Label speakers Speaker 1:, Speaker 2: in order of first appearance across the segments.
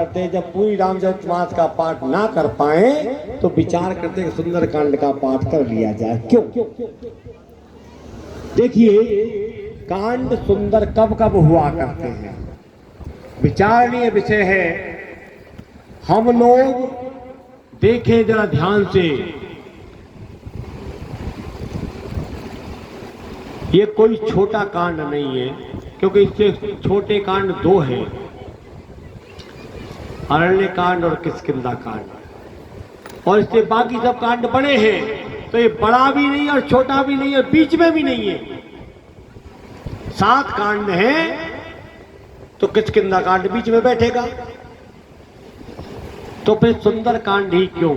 Speaker 1: करते जब पूरी रामचरितमानस का पाठ ना कर पाए तो विचार करते कि सुंदरकांड का पाठ कर लिया जाए। क्यों? देखिए, कांड सुंदर कब कब हुआ करते हैं, विचारणीय विषय है। हम लोग देखें जरा ध्यान से, ये कोई छोटा कांड नहीं है, क्योंकि इससे छोटे कांड दो हैं, अरण्य कांड और किष्किंधा कांड, और इससे बाकी सब कांड बड़े हैं। तो ये बड़ा भी नहीं और छोटा भी नहीं है, बीच में भी नहीं है। 7 कांड हैं तो किष्किंधा कांड बीच में बैठेगा, तो फिर सुंदर कांड ही क्यों?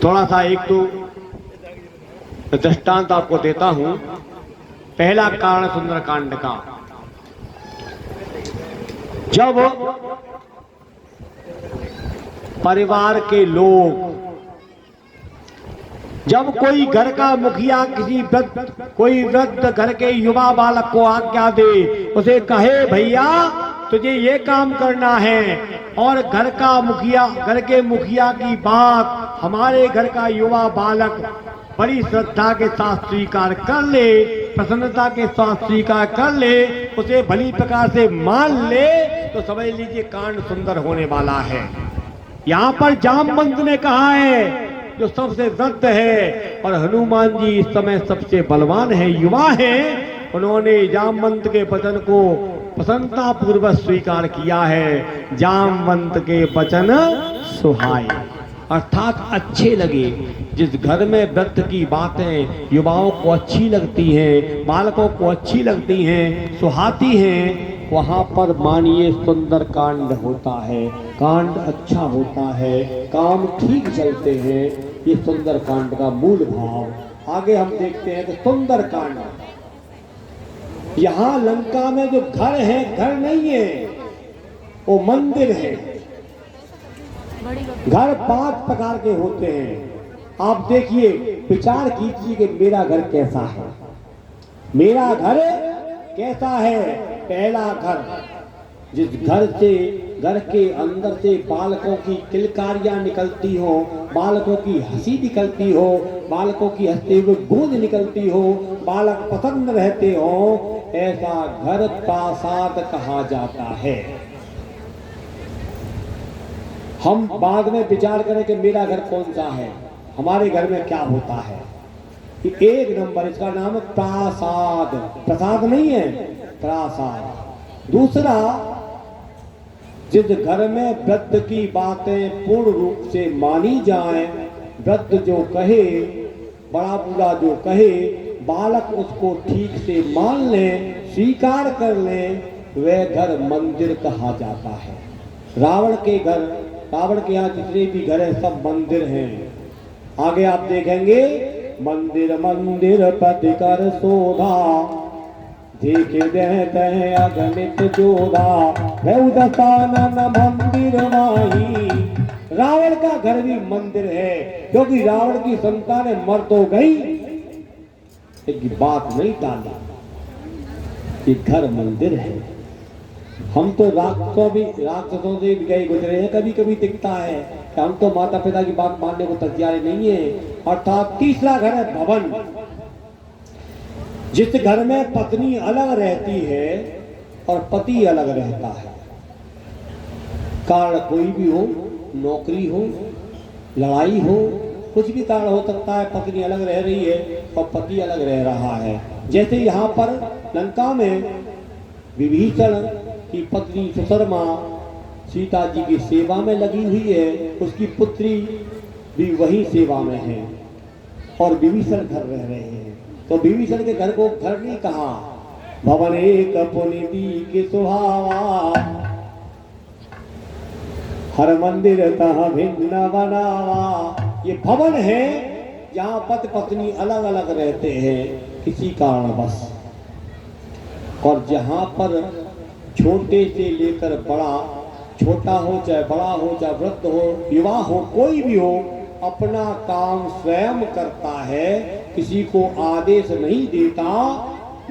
Speaker 1: थोड़ा सा एक तो दृष्टांत आपको देता हूं। पहला कारण सुंदर कांड का, जब परिवार के लोग, जब कोई घर का मुखिया कोई वृद्ध घर के युवा बालक को आज्ञा दे, उसे कहे भैया तुझे ये काम करना है, और घर के मुखिया की बात हमारे घर का युवा बालक बड़ी श्रद्धा के साथ स्वीकार कर ले, प्रसन्नता के साथ स्वीकार कर ले, उसे भली प्रकार से मान ले, तो समझ लीजिए कांड सुंदर होने वाला है। यहाँ पर जामवंत ने कहा है, जो सबसे वृद्ध है और हनुमान जी इस समय सबसे बलवान है, युवा है, उन्होंने जामवंत के वचन को प्रसन्नता पूर्वक स्वीकार किया है। जामवंत के वचन सुहाए, अर्थात अच्छे लगे। जिस घर में वृद्ध की बातें युवाओं को अच्छी लगती हैं, बालकों को अच्छी लगती हैं, सुहाती हैं, वहां पर मानिए सुंदर कांड होता है, कांड अच्छा होता है, काम ठीक चलते हैं। ये सुंदर कांड का मूल भाव। आगे हम देखते हैं कि सुंदर कांड, यहाँ लंका में जो घर है, घर नहीं है, वो मंदिर है। घर 5 प्रकार के होते हैं। आप देखिए, विचार कीजिए कि मेरा घर कैसा है, मेरा घर कैसा है। पहला घर, जिस घर के अंदर से बालकों की किलकारियां निकलती हो, बालकों की हंसी निकलती हो, बालकों की हंसते हुए गूंज निकलती हो, बालक पसंद रहते हो, ऐसा घर प्रासाद कहा जाता है। हम बाद में विचार करें कि मेरा घर कौन सा है, हमारे घर में क्या होता है। एक नंबर इसका नाम है प्रासाद। प्रसाद नहीं है, प्रासाद। दूसरा, जिस घर में वृद्ध की बातें पूर्ण रूप से मानी जाएं, वृद्ध जो कहे, बड़ा बूढ़ा जो कहे, बालक उसको ठीक से मान ले, स्वीकार कर ले, वह घर मंदिर कहा जाता है। रावण के यहाँ जितने भी घर हैं सब मंदिर हैं। आगे आप देखेंगे, मंदिर मंदिर पति कर शोधा, देखे देते हैं अगणित जोधा, उदतानन मंदिर माही। रावण का घर भी मंदिर है, क्योंकि रावण की संतानें मर तो गई, एक बात नहीं टाली, ये घर मंदिर है। हम तो राक्षसों से गए गुजरे हैं, कभी कभी दिखता है कि हम तो माता पिता की बात मानने को तैयार नहीं है। अर्थात तीसरा घर है भवन, जिस घर में पत्नी अलग रहती है और पति अलग रहता है। कारण कोई भी हो, नौकरी हो, लड़ाई हो, कुछ भी कारण हो सकता है, पत्नी अलग रह रही है और पति अलग रह रहा है। जैसे यहाँ पर लंका में विभीषण की पत्नी सुशर्मा सीता जी की सेवा में लगी हुई है, उसकी पुत्री भी वही सेवा में है, और विभीषण घर रह रहे हैं। तो विभीषण के घर को घर नहीं कहा, भवन एक पुनिति के सुहावा, हर मंदिर तह भिन्न बनावा। ये भवन है जहाँ पति पत्नी अलग अलग रहते हैं किसी कारणवश, और जहाँ पर छोटे से लेकर बड़ा, छोटा हो चाहे बड़ा हो, चाहे वृद्ध हो, युवा हो, कोई भी हो, अपना काम स्वयं करता है, किसी को आदेश नहीं देता।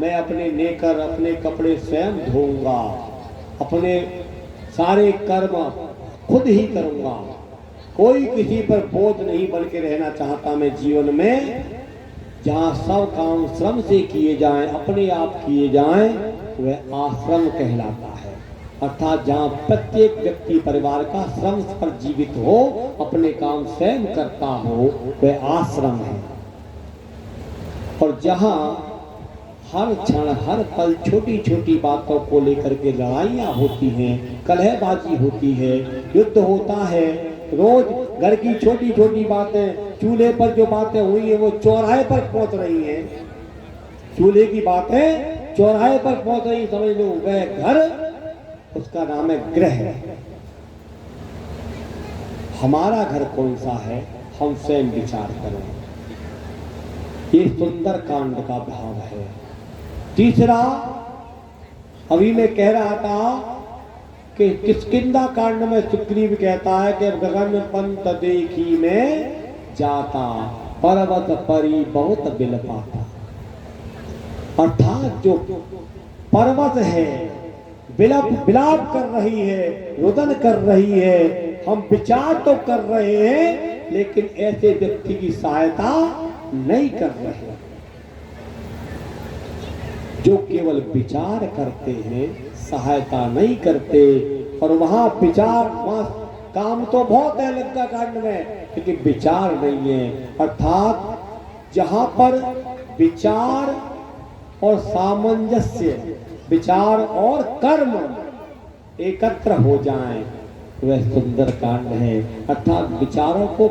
Speaker 1: मैं अपने नेकर, अपने कपड़े स्वयं धोऊंगा, अपने सारे कर्म खुद ही करूंगा, कोई किसी पर बोझ नहीं बन के रहना चाहता मैं जीवन में। जहाँ सब काम श्रम से किए जाएं, अपने आप किए जाएं, वह आश्रम कहलाता है। अर्थात जहाँ प्रत्येक व्यक्ति परिवार का श्रम पर जीवित हो, अपने काम स्वयं करता हो, वह आश्रम है। और जहाँ हर क्षण हर पल छोटी छोटी बातों को लेकर के लड़ाइयाँ होती हैं, कलहबाजी होती है, युद्ध होता है, रोज घर की छोटी छोटी बातें, चूल्हे पर जो बातें हुई है वो चौराहे पर पहुंच रही हैं, चूल्हे की बातें चौराहे पर पहुंच रही, समझ लो वह घर, उसका नाम है गृह। हमारा घर कौन सा है, हम स्वयं विचार करें। ये सुंदर कांड का भाव है। तीसरा, अभी मैं कह रहा था कि किष्किंधा कांड में सुग्रीव कहता है कि गगन पंत देखी में जाता, पर्वत परी बहुत बिल पाता। अर्थात जो पर्वत है विलाप कर रही है, रुदन कर रही है, हम विचार तो कर रहे हैं लेकिन ऐसे व्यक्ति की सहायता नहीं कर रहे। जो केवल विचार करते हैं, सहायता नहीं करते। और वहां विचार, वहां काम तो बहुत है लंका कांड में, लेकिन विचार नहीं है। अर्थात जहां पर विचार और सामंजस्य, विचार और कर्म एकत्र हो जाएं, वह सुंदर कांड है। अर्थात विचारों को